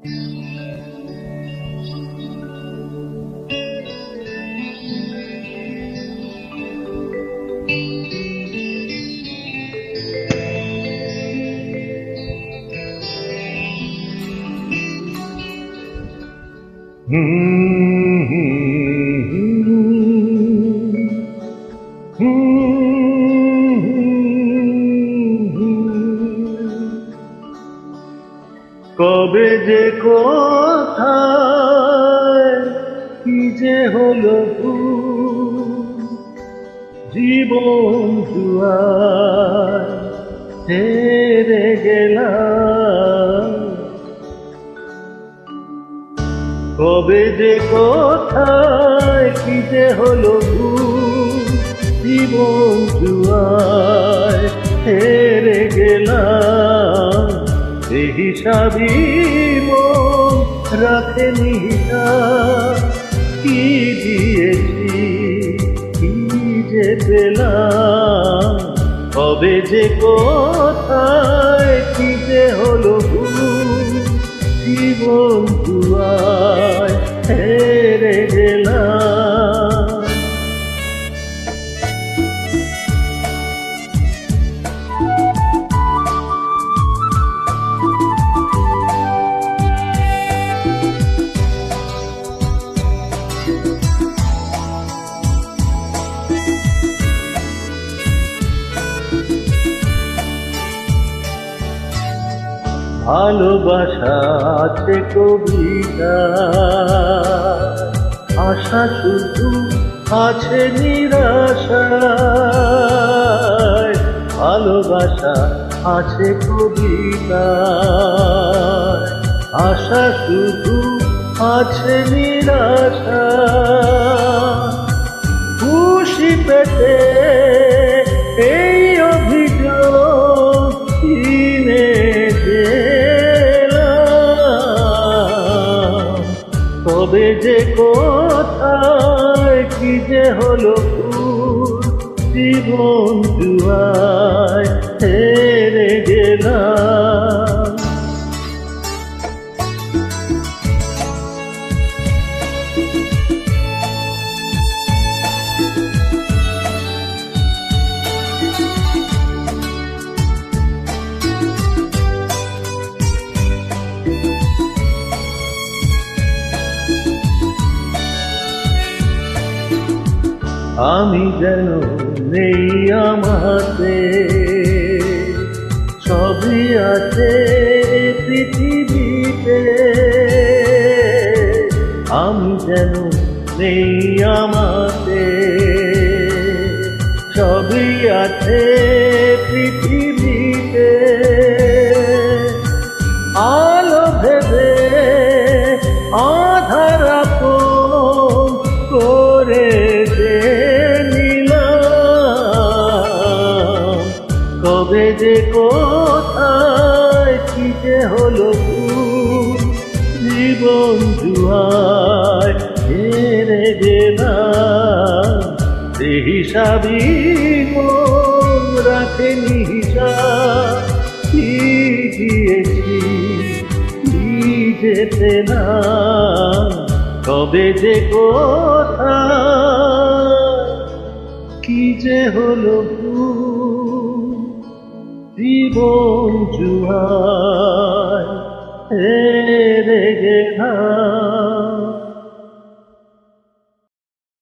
কবে যে কোথায় কি যে হলো জীবন জুয়ার হেরে গেলাম। কবে যে কোথায় কি যে হলো জীবন জুয়ার হেরে গেলাম। এই হিসাবই মন রাখেনি কি দিয়েছি কি যে পেলাম। কবে যে কোথায় কি যে হলো জীবন জুয়ায় হেরে গেলাম। ভালোবাসা আছে কবিতা, আশা শুধু আছে নিরাশা। ভালোবাসা আছে কবিতা, আশা শুধু আছে নিরাশা। খুশি পেতে এই অভিযোগ কিনে কবে যে কোথায় কি যে হলো জীবন জুয়ায় হেরে গেলাম। আমি যেন নেই আমাতে, সবই আছে পৃথিবীতে। আমি যেন নেই আমাতে, সবই আছে পৃথিবীতে। আলো ভেবে আধার আপন করে কবে যে কোথায় কি যে হলো জীবন জুয়ায় হেরে গেলাম। সে হিসাবই মন রাখেনি কি দিয়েছি কি যে পেলাম। কবে যে কোথায় কি যে হলো জীবন জুয়ায় হেরে গেলাম।